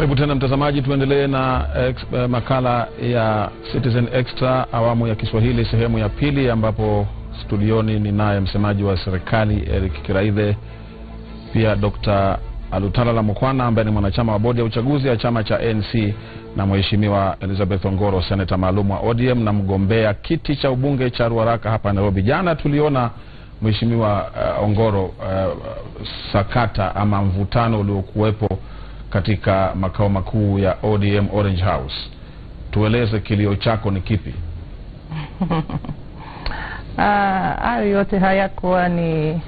Karibu tena mtazamaji, tuendelee na makala ya Citizen Extra awamu ya Kiswahili sehemu ya pili, ambapo studioni ni naye msemaji wa serikali Eric Kiraithe, pia Dr. Alutalala Mukwana ambaye ni mwanachama wa bodi ya uchaguzi ya chama cha ANC, na Mheshimiwa Elizabeth Ongoro, seneta maalum wa ODM na mgombea kiti cha ubunge cha Ruaraka hapa Nairobi. Jana tuliona Mheshimiwa Ongoro sakata ama mvutano uliokuwepo katika makao makuu ya ODM Orange House. Tueleze kilio chako ni kipi? Hayo yote hayakuwa ni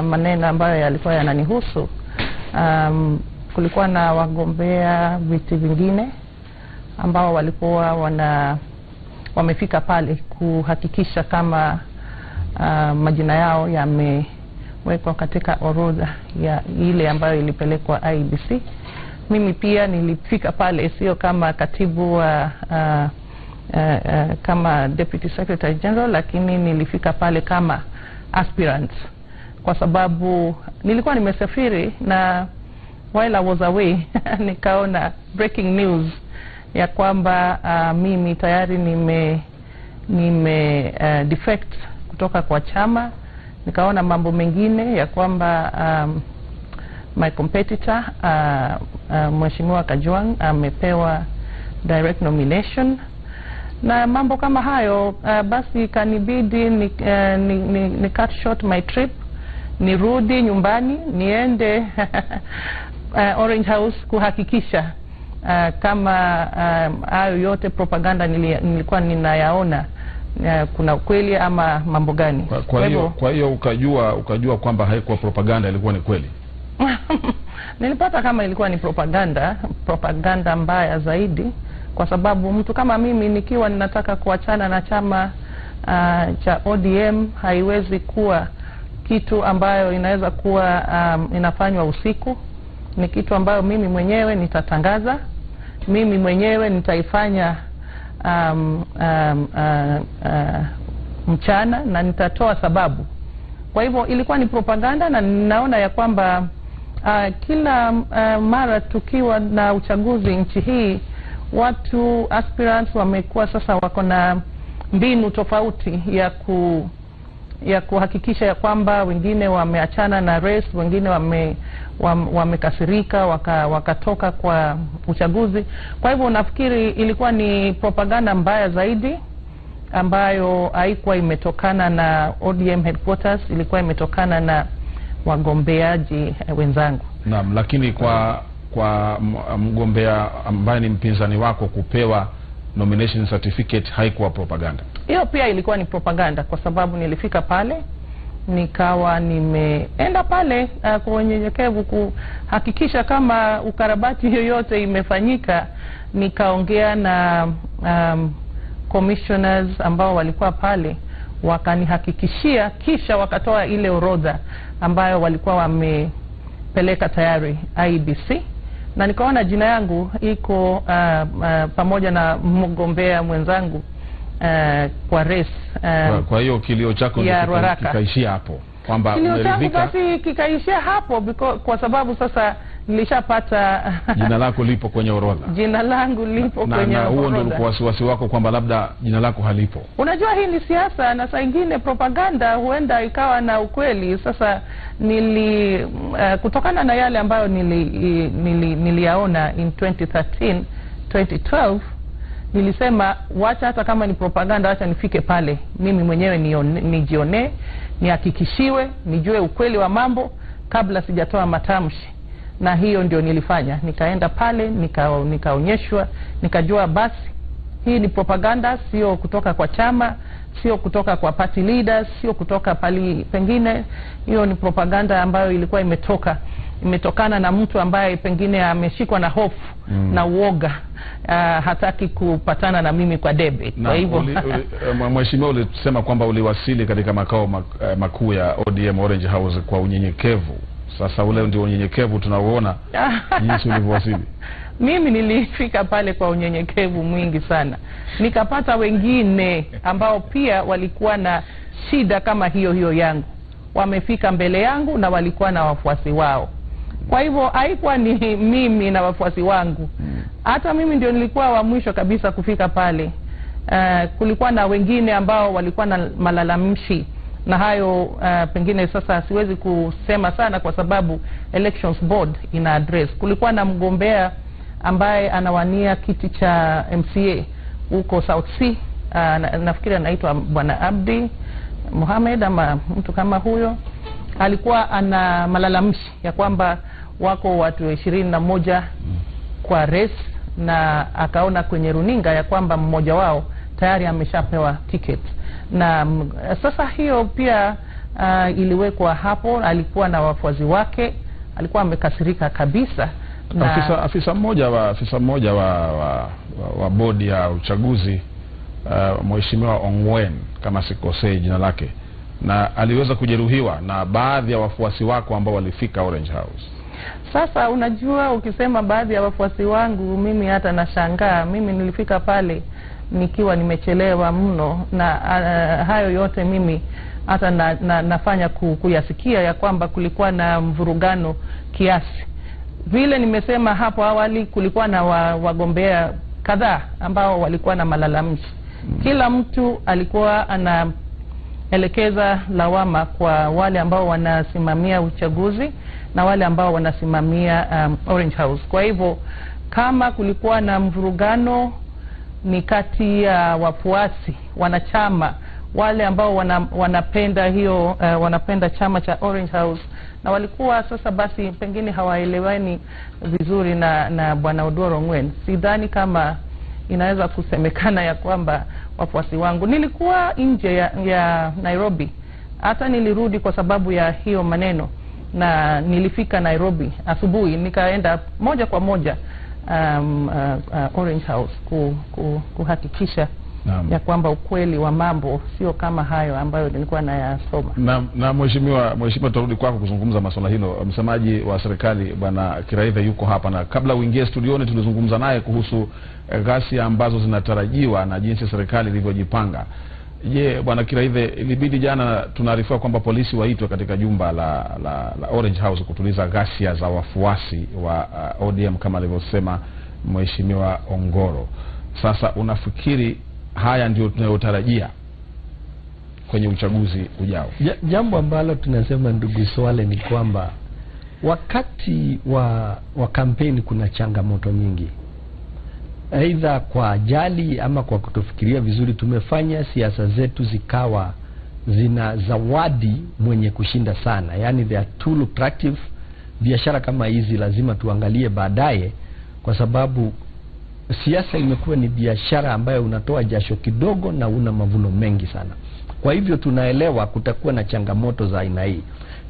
maneno ambayo yalikuwa yananihusu. Kulikuwa na wagombea viti vingine ambao walikuwa wamefika pale kuhakikisha kama majina yao yamewekwa katika orodha ya ile ambayo ilipelekwa IEBC. Mimi pia nilifika pale, sio kama katibu wa kama Deputy Secretary General, lakini nilifika pale kama aspirant, kwa sababu nilikuwa nimesafiri na while I was away nikaona breaking news ya kwamba mimi tayari nime defect kutoka kwa chama. Nikaona mambo mengine ya kwamba my competitor Mheshimiwa Kajwang amepewa direct nomination na mambo kama hayo. Basi kanibidi ni cut short my trip, nirudi nyumbani, niende Orange House kuhakikisha kama hayo yote propaganda nilikuwa ninayaona kuna ukweli ama mambo gani. Kwa hiyo ukajua kwamba haikuwa propaganda, ilikuwa ni kweli? Nilipata kama ilikuwa ni propaganda mbaya zaidi, kwa sababu mtu kama mimi nikiwa ninataka kuachana na chama cha ODM, haiwezi kuwa kitu ambayo inaweza kuwa inafanywa usiku. Ni kitu ambayo mimi mwenyewe nitatangaza, mimi mwenyewe nitaifanya mchana na nitatoa sababu. Kwa hivyo ilikuwa ni propaganda, na ninaona ya kwamba kila mara tukiwa na uchaguzi nchi hii, watu aspirants wamekuwa sasa wako na mbinu tofauti ya kuhakikisha ya kwamba wengine wameachana na race, wengine wamekasirika wakatoka kwa uchaguzi. Kwa hivyo nafikiri ilikuwa ni propaganda mbaya zaidi, ambayo haikuwa imetokana na ODM headquarters, ilikuwa imetokana na wagombeaji wenzangu. Naam, lakini kwa mgombea ambaye ni mpinzani wako kupewa nomination certificate haikuwa propaganda? Hiyo pia ilikuwa ni propaganda, kwa sababu nilifika pale nikawa nimeenda pale kwa unyenyekevu kuhakikisha kama ukarabati yoyote imefanyika. Nikaongea na commissioners ambao walikuwa pale, wakanihakikishia, kisha wakatoa ile orodha ambayo walikuwa wamepeleka tayari IEBC, na nikaona jina yangu iko pamoja na mgombea mwenzangu kwa race. Kwa hiyo kilio chako kikaishia hapo, kwamba umeridhika? Basi kikaishia hapo, kwa sababu sasa nilishapata jina lako lipo kwenye orodha. Jina langu lipo kwenye orodha. Na huo ndio ulikuwa wasiwasi wako kwamba labda jina lako halipo? Unajua hii ni siasa, na saa nyingine propaganda huenda ikawa na ukweli. Sasa kutokana na yale ambayo niliyaona in 2013 2012, nilisema wacha, hata kama ni propaganda, wacha nifike pale mimi mwenyewe nijione, nihakikishiwe, nijue ukweli wa mambo kabla sijatoa matamshi. Na hiyo ndio nilifanya. Nikaenda pale, nikaonyeshwa, nikajua basi hii ni propaganda, sio kutoka kwa chama, sio kutoka kwa party leaders, sio kutoka pali pengine. Hiyo ni propaganda ambayo ilikuwa imetokana na mtu ambaye pengine ameshikwa na hofu na uoga, hataki kupatana na mimi kwa debe. Kwa hivyo Mheshimiwa, ulisema kwamba uliwasili katika makao makuu ya ODM Orange House kwa unyenyekevu. Sasa ule ndio unyenyekevu tunauona jinsi ulivyowasili. Mimi nilifika pale kwa unyenyekevu mwingi sana. Nikapata wengine ambao pia walikuwa na shida kama hiyo yangu. Wamefika mbele yangu na walikuwa na wafuasi wao. Kwa hivyo haikuwa ni mimi na wafuasi wangu. Hata mimi ndio nilikuwa wa mwisho kabisa kufika pale. Kulikuwa na wengine ambao walikuwa na malalamishi, na hayo pengine sasa siwezi kusema sana kwa sababu elections board ina address. Kulikuwa na mgombea ambaye anawania kiti cha MCA huko South Sea, nafikiri anaitwa Bwana Abdi Mohamed ama mtu kama huyo. Alikuwa ana malalamishi ya kwamba wako watu 21 kwa race, na akaona kwenye runinga ya kwamba mmoja wao tayari ameshapewa ticket. Na sasa hiyo pia iliwekwa hapo. Alikuwa na wafuasi wake, alikuwa amekasirika kabisa. Na afisa mmoja wa bodi ya uchaguzi, Mheshimiwa Ongwen kama sikosei jina lake, na aliweza kujeruhiwa na baadhi ya wafuasi wako ambao walifika Orange House. Sasa unajua, ukisema baadhi ya wafuasi wangu, mimi hata nashangaa. Mimi nilifika pale nikiwa nimechelewa mno, na hayo yote mimi hata nafanya kuyasikia ya kwamba kulikuwa na mvurugano kiasi. Vile nimesema hapo awali, kulikuwa na wagombea kadhaa ambao walikuwa na malalamishi. Kila mtu alikuwa anaelekeza lawama kwa wale ambao wanasimamia uchaguzi na wale ambao wanasimamia Orange House. Kwa hivyo kama kulikuwa na mvurugano, ni kati ya wafuasi, wanachama, wale ambao wanapenda hiyo wanapenda chama cha Orange House, na walikuwa sasa basi pengine hawaelewani vizuri na Bwana Oduor Ongwen. Sidhani kama inaweza kusemekana ya kwamba wafuasi wangu. Nilikuwa nje ya Nairobi, hata nilirudi kwa sababu ya hiyo maneno, na nilifika Nairobi asubuhi, nikaenda moja kwa moja Orange House kuhakikisha ya kwamba ukweli wa mambo sio kama hayo ambayo nilikuwa nayasoma. Na mheshimiwa tarudi kwako kuzungumza masuala hilo. Msemaji wa serikali Bwana Kiraithe yuko hapa, na kabla uingie studioni tulizungumza naye kuhusu ghasia ambazo zinatarajiwa na jinsi serikali ilivyojipanga. Je, Bwana Kiraithe, ilibidi jana tunaarifiwa kwamba polisi waitwe katika jumba la Orange House kutuliza ghasia za wafuasi wa ODM kama alivyosema Mheshimiwa Ongoro. Sasa unafikiri haya ndio tunayotarajia kwenye uchaguzi ujao? Jambo ambalo tunasema ndugu Swale ni kwamba wakati wa kampeni kuna changamoto nyingi, aidha kwa ajali ama kwa kutofikiria vizuri. Tumefanya siasa zetu zikawa zina zawadi mwenye kushinda sana, yani they are too lucrative. Biashara kama hizi lazima tuangalie baadaye, kwa sababu siasa imekuwa ni biashara ambayo unatoa jasho kidogo na una mavuno mengi sana. Kwa hivyo tunaelewa kutakuwa na changamoto za aina hii.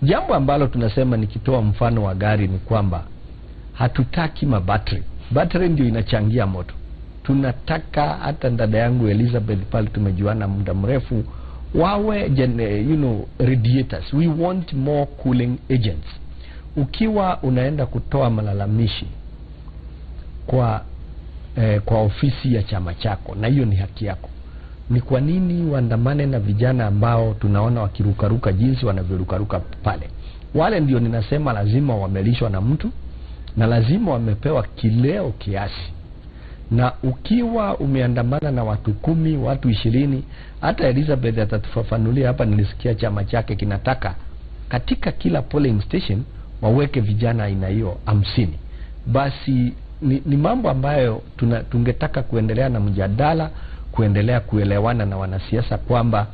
Jambo ambalo tunasema, nikitoa mfano wa gari, ni kwamba hatutaki mabattery. Battery ndio inachangia moto. Tunataka, hata dada yangu Elizabeth pale tumejuana muda mrefu, wawe radiators. We want more cooling agents. Ukiwa unaenda kutoa malalamishi kwa ofisi ya chama chako, na hiyo ni haki yako, ni kwa nini waandamane na vijana ambao tunaona wakirukaruka jinsi wanavyorukaruka pale? Wale ndio ninasema lazima wamelishwa na mtu, na lazima wamepewa kileo kiasi. Na ukiwa umeandamana na watu 10, watu 20, hata Elizabeth atatufafanulia hapa, nilisikia chama chake kinataka katika kila polling station waweke vijana aina hiyo 50. Basi ni mambo ambayo tungetaka kuendelea na mjadala, kuendelea kuelewana na wanasiasa kwamba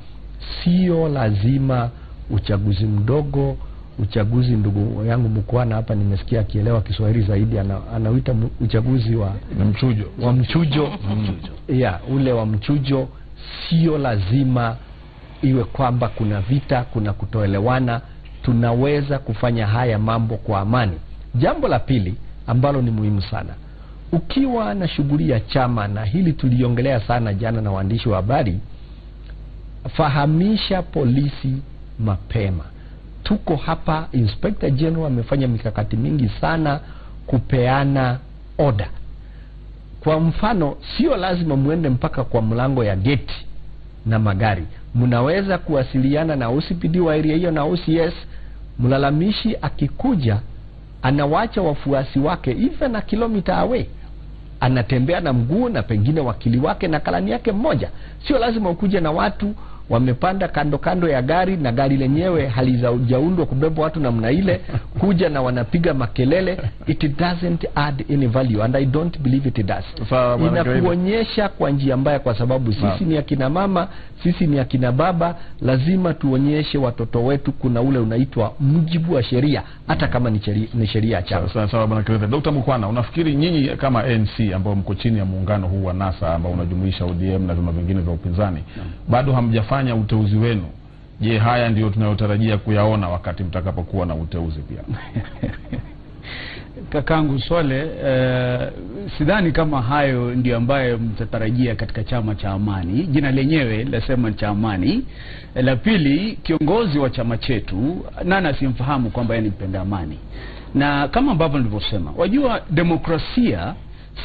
sio lazima uchaguzi mdogo, uchaguzi, ndugu yangu Mkwana hapa nimesikia akielewa Kiswahili zaidi, anauita uchaguzi wa mchujo. Ule wa mchujo sio lazima iwe kwamba kuna vita, kuna kutoelewana. Tunaweza kufanya haya mambo kwa amani. Jambo la pili ambalo ni muhimu sana, ukiwa na shughuli ya chama, na hili tuliongelea sana jana na waandishi wa habari, fahamisha polisi mapema. Tuko hapa, Inspector General amefanya mikakati mingi sana kupeana order. Kwa mfano, sio lazima muende mpaka kwa mlango ya gate na magari. Mnaweza kuwasiliana na OCPD wa area hiyo na OCS. Mlalamishi akikuja anawacha wafuasi wake even na kilomita away, anatembea na mguu na pengine wakili wake na kalani yake mmoja. Sio lazima ukuje na watu wamepanda kando ya gari na gari lenyewe halijaundwa kubeba watu namna ile, kuja na wanapiga makelele. It doesn't add any value and I don't believe it does. Inakuonyesha kwa njia mbaya, kwa sababu sisi ni akina mama, sisi ni akina baba, lazima tuonyeshe watoto wetu kuna ule unaitwa mujibu wa sheria, hata kama ni sheria ya chama. Sawa bwana Kirete. Dr. Mukwana, unafikiri nyinyi kama ANC ambao mko chini ya muungano huu wa NASA ambao unajumuisha ODM na vyama vingine vya upinzani, bado hamjafanya uteuzi wenu? Je, haya ndio tunayotarajia kuyaona wakati mtakapokuwa na uteuzi pia? Kakangu Swale, sidhani kama hayo ndio ambayo mtatarajia katika chama cha Amani. Jina lenyewe lasema cha Amani. La pili, kiongozi wa chama chetu nani simfahamu kwamba yeye ni mpenda amani. Na kama ambavyo nilivyosema, wajua demokrasia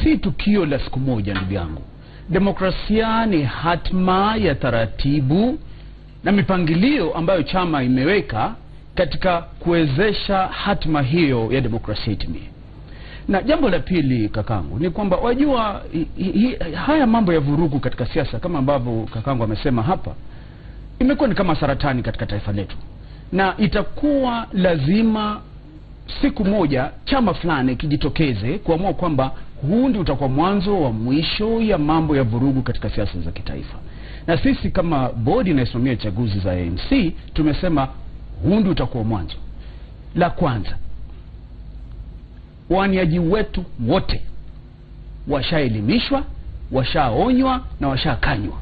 si tukio la siku moja ndugu yangu. Demokrasia ni hatma ya taratibu na mipangilio ambayo chama imeweka katika kuwezesha hatma hiyo ya demokrasia itimie. Na jambo la pili kakangu ni kwamba wajua haya mambo ya vurugu katika siasa, kama ambavyo kakangu amesema hapa, imekuwa ni kama saratani katika taifa letu, na itakuwa lazima siku moja chama fulani kijitokeze kuamua kwamba huu ndio utakuwa mwanzo wa mwisho ya mambo ya vurugu katika siasa za kitaifa. Na sisi kama bodi inayosimamia chaguzi za ANC tumesema huu ndio utakuwa mwanzo. La kwanza, waniaji wetu wote washaelimishwa, washaonywa na washakanywa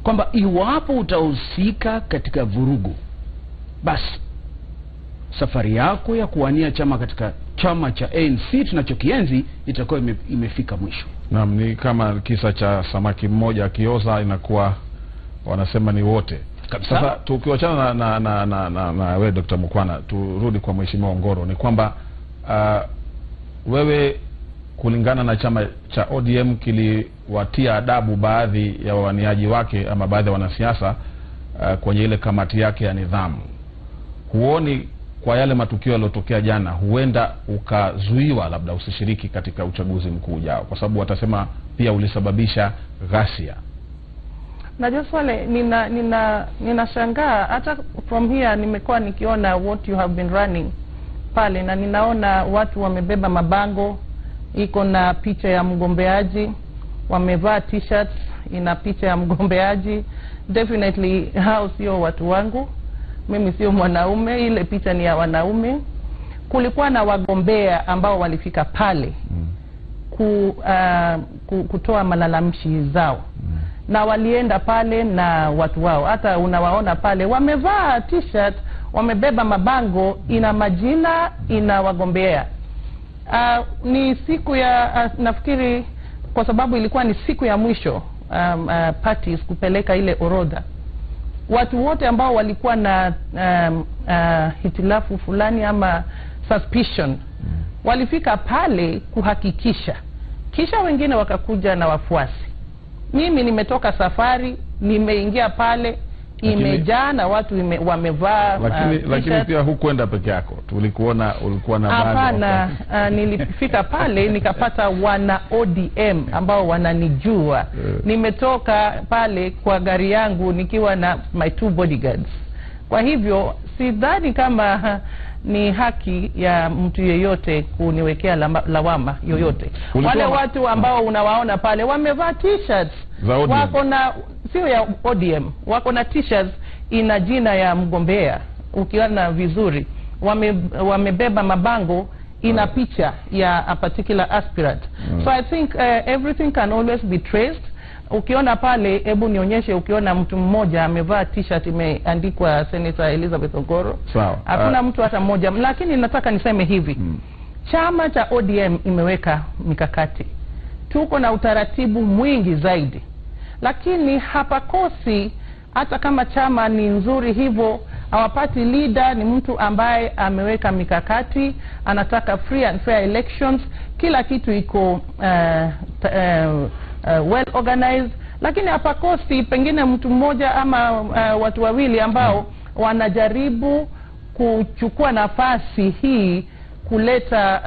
kwamba iwapo utahusika katika vurugu, basi safari yako ya kuwania chama katika chama cha ANC tunachokienzi itakuwa imefika mwisho. Naam, ni kama kisa cha samaki mmoja akioza inakuwa wanasema ni wote. Sasa tukiwachana na wewe Dr. Mukwana, turudi kwa Mheshimiwa Ongoro. Ni kwamba wewe kulingana na chama cha ODM kiliwatia adabu baadhi ya wawaniaji wake ama baadhi ya wanasiasa kwenye ile kamati yake ya nidhamu. Huoni kwa yale matukio yaliyotokea jana huenda ukazuiwa labda usishiriki katika uchaguzi mkuu ujao, kwa sababu watasema pia ulisababisha ghasia? Najua Swale, ninashangaa hata from here nimekuwa nikiona what you have been running pale, na ninaona watu wamebeba mabango iko na picha ya mgombeaji, wamevaa t-shirts ina picha ya mgombeaji. Definitely hao sio watu wangu, mimi sio mwanaume, ile picha ni ya wanaume. Kulikuwa na wagombea ambao walifika pale kutoa malalamishi zao, na walienda pale na watu wao. Hata unawaona pale wamevaa t-shirt, wamebeba mabango ina majina, ina wagombea. Ni siku ya nafikiri kwa sababu ilikuwa ni siku ya mwisho parties kupeleka ile orodha. Watu wote ambao walikuwa na hitilafu fulani ama suspicion walifika pale kuhakikisha, kisha wengine wakakuja na wafuasi. Mimi nimetoka safari, nimeingia pale, imejaa na watu wamevaa lakini pia hukwenda peke yako, tulikuona ulikuwa na baadhi. Hapana, nilifika pale nikapata wana ODM ambao wananijua. Nimetoka pale kwa gari yangu nikiwa na my 2 bodyguards. Kwa hivyo sidhani kama ni haki ya mtu yeyote kuniwekea lawama yoyote. Wale watu ambao unawaona pale wamevaa t-shirts, wako na sio ya ODM, wako na t-shirts ina jina ya mgombea. Ukiona vizuri wamebeba mabango ina picha ya a particular aspirant. So I think everything can always be traced. Ukiona pale, hebu nionyeshe ukiona mtu mmoja amevaa t-shirt imeandikwa Senator Elizabeth Ongoro. Hakuna mtu hata mmoja. Lakini nataka niseme hivi, chama cha ODM imeweka mikakati, tuko na utaratibu mwingi zaidi, lakini hapakosi, hata kama chama ni nzuri hivyo, hawapati leader ni mtu ambaye ameweka mikakati, anataka free and fair elections, kila kitu iko well organized, lakini hapakosi pengine mtu mmoja ama watu wawili ambao wanajaribu kuchukua nafasi hii kuleta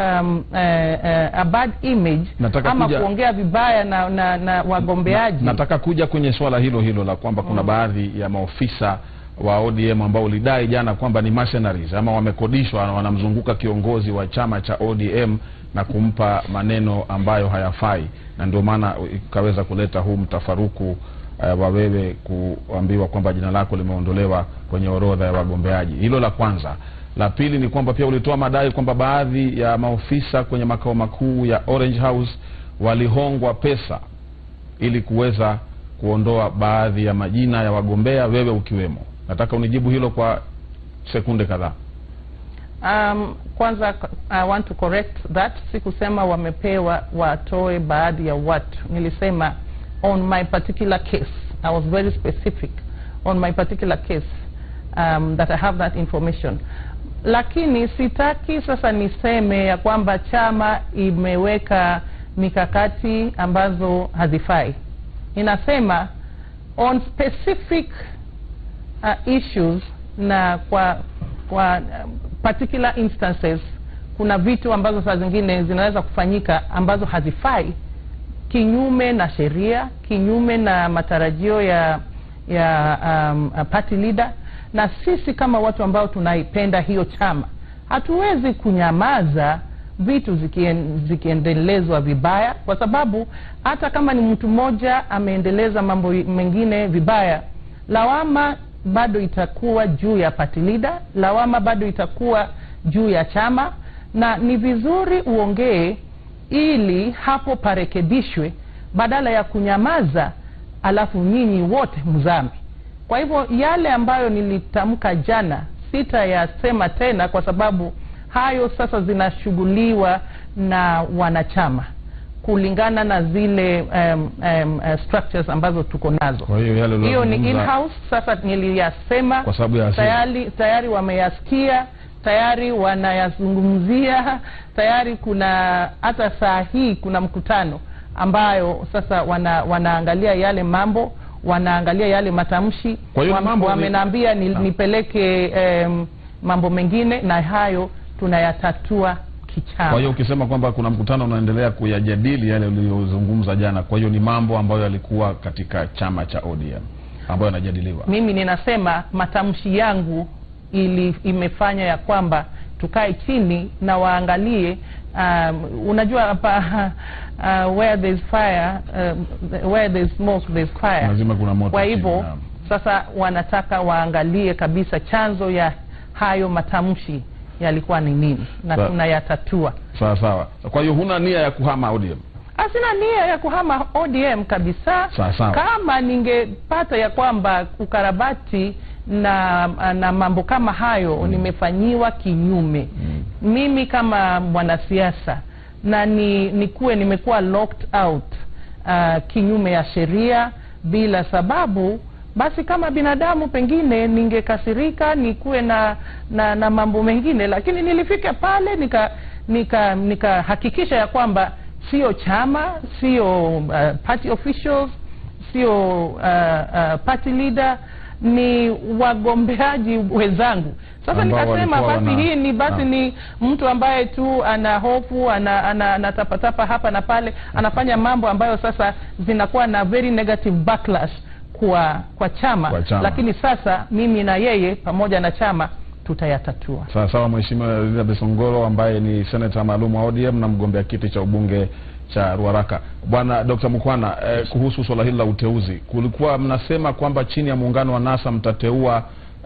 a bad image ama kuongea vibaya na wagombeaji. Nataka kuja kwenye swala hilo la kwamba kuna baadhi ya maofisa wa ODM ambao ulidai jana kwamba ni mercenaries ama wamekodishwa na wanamzunguka kiongozi wa chama cha ODM na kumpa maneno ambayo hayafai, na ndio maana ikaweza kuleta huu mtafaruku wa wewe kuambiwa kwamba jina lako limeondolewa kwenye orodha ya wagombeaji. Hilo la kwanza. La pili ni kwamba pia ulitoa madai kwamba baadhi ya maofisa kwenye makao makuu ya Orange House walihongwa pesa ili kuweza kuondoa baadhi ya majina ya wagombea, wewe ukiwemo. Nataka unijibu hilo kwa sekunde kadhaa. Kwanza I want to correct that. Sikusema wamepewa watoe baadhi ya watu. Nilisema on my particular case. I was very specific on my particular case that I have that information. Lakini sitaki sasa niseme ya kwamba chama imeweka mikakati ambazo hazifai. Ninasema on specific issues na kwa particular instances kuna vitu ambazo saa zingine zinaweza kufanyika ambazo hazifai, kinyume na sheria, kinyume na matarajio ya party leader. Na sisi kama watu ambao tunaipenda hiyo chama, hatuwezi kunyamaza vitu zikiendelezwa vibaya, kwa sababu hata kama ni mtu mmoja ameendeleza mambo mengine vibaya, lawama bado itakuwa juu ya party leader, lawama bado itakuwa juu ya chama, na ni vizuri uongee ili hapo parekebishwe badala ya kunyamaza alafu nyinyi wote mzame. Kwa hivyo yale ambayo nilitamka jana sitayasema tena, kwa sababu hayo sasa zinashughuliwa na wanachama kulingana na zile structures ambazo tuko nazo. Hiyo ni in-house. Sasa niliyasema kwa sababu ya tayari wameyasikia, tayari wanayazungumzia, tayari kuna hata saa hii kuna mkutano ambayo sasa wanaangalia yale mambo, wanaangalia yale matamshi. Wamenambia nipeleke mambo mengine, na hayo tunayatatua kichama. Kwa hiyo ukisema kwamba kuna mkutano unaendelea kuyajadili yale uliyozungumza jana, kwa hiyo ni mambo ambayo yalikuwa katika chama cha ODM ambayo yanajadiliwa. Mimi ninasema matamshi yangu imefanya ya kwamba tukae chini na waangalie. Unajua hapa where there's fire, where there's smoke there's fire. Lazima kuna moto. Kwa hivyo sasa wanataka waangalie kabisa chanzo ya hayo matamshi yalikuwa ni nini, na tunayatatua. Sawa. Kwa hiyo huna nia ya kuhama ODM? Sina nia ya kuhama ODM kabisa. Kama ningepata ya kwamba ukarabati na mambo kama hayo nimefanyiwa kinyume, mimi kama mwanasiasa na nimekuwa locked out kinyume ya sheria bila sababu, basi kama binadamu pengine ningekasirika, nikuwe na mambo mengine, lakini nilifika pale nikahakikisha ya kwamba sio chama, sio party officials, sio party leader, ni wagombeaji wenzangu. Sasa nikasema basi hii ni ni mtu ambaye tu ana hofu, anatapatapa hapa na pale, anafanya mambo ambayo sasa zinakuwa na very negative backlash kwa chama. Lakini sasa mimi na yeye pamoja na chama tutayatatua. Sawa Mheshimiwa Elizabeth Ongoro ambaye ni senator maalum wa ODM na mgombea kiti cha ubunge cha Ruaraka. Bwana Dr. Mukwana, kuhusu swala hili la uteuzi, kulikuwa mnasema kwamba chini ya muungano wa NASA mtateua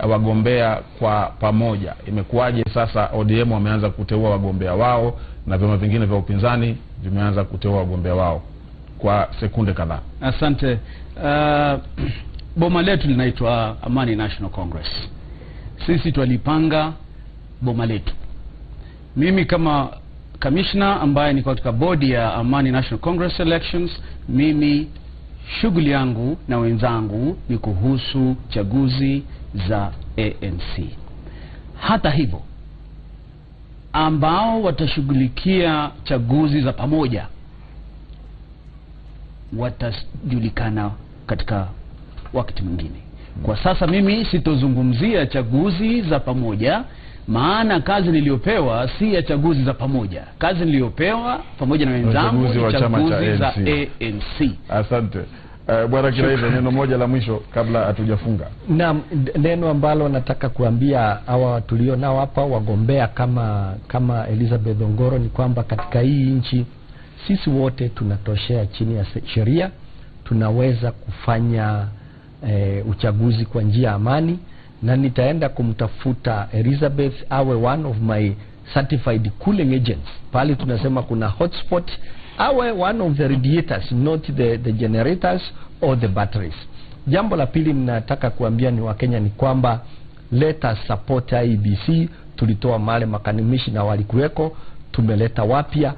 wagombea kwa pamoja. Imekuwaje sasa ODM wameanza kuteua wagombea wao na vyama vingine vya upinzani vimeanza kuteua wagombea wao? Kwa sekunde kadhaa. Asante. Boma letu linaitwa Amani National Congress. Sisi twalipanga boma letu. Mimi kama commissioner ambaye ni katika bodi ya Amani National Congress elections, mimi shughuli yangu na wenzangu ni kuhusu chaguzi za ANC. Hata hivyo, ambao watashughulikia chaguzi za pamoja watajulikana katika wakati mwingine. Kwa sasa mimi sitozungumzia chaguzi za pamoja maana kazi niliyopewa si ya chaguzi za pamoja. Kazi niliyopewa pamoja na wenzangu ni chaguzi za ANC. Asante. Bwana Kiraive, neno moja la mwisho kabla hatujafunga. Na neno ambalo nataka kuambia hawa tulio nao hapa wagombea kama Elizabeth Ongoro ni kwamba katika hii nchi sisi wote tunatoshea chini ya sheria, tunaweza kufanya uchaguzi kwa njia amani, na nitaenda kumtafuta Elizabeth awe one of my certified cooling agents. Pale tunasema kuna hotspot, awe one of the radiators, not the generators or the batteries. Jambo la pili ninataka kuambia ni Wakenya ni kwamba let us support IEBC. Tulitoa male makanimishi na walikuweko, tumeleta wapya,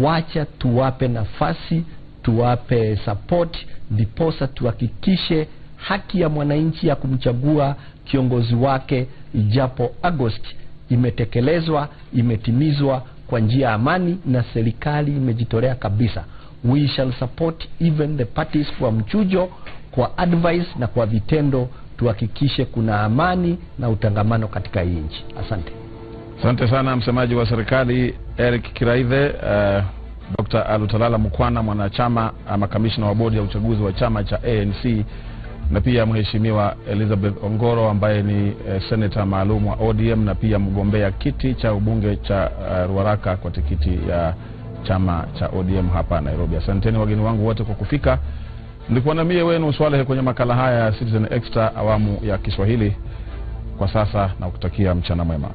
wacha tuwape nafasi, tuwape support, ndiposa tuhakikishe haki ya mwananchi ya kumchagua kiongozi wake ijapo Agosti imetekelezwa, imetimizwa kwa njia amani, na serikali imejitolea kabisa. We shall support even the parties kwa mchujo, kwa advice na kwa vitendo, tuhakikishe kuna amani na utangamano katika hii nchi. Asante. Asante sana msemaji wa serikali Eric Kiraithe. Dr. Alutalala Mukwana, mwanachama ama kamishna wa bodi ya uchaguzi wa chama cha ANC, na pia mheshimiwa Elizabeth Ongoro ambaye ni senator maalum wa ODM na pia mgombea kiti cha ubunge cha Ruaraka kwa tikiti ya chama cha ODM hapa Nairobi. Asanteni wageni wangu wote kwa kufika. Nilikuwa na mie wenu Swalehe kwenye makala haya ya Citizen Extra awamu ya Kiswahili. Kwa sasa na kutakia mchana mwema.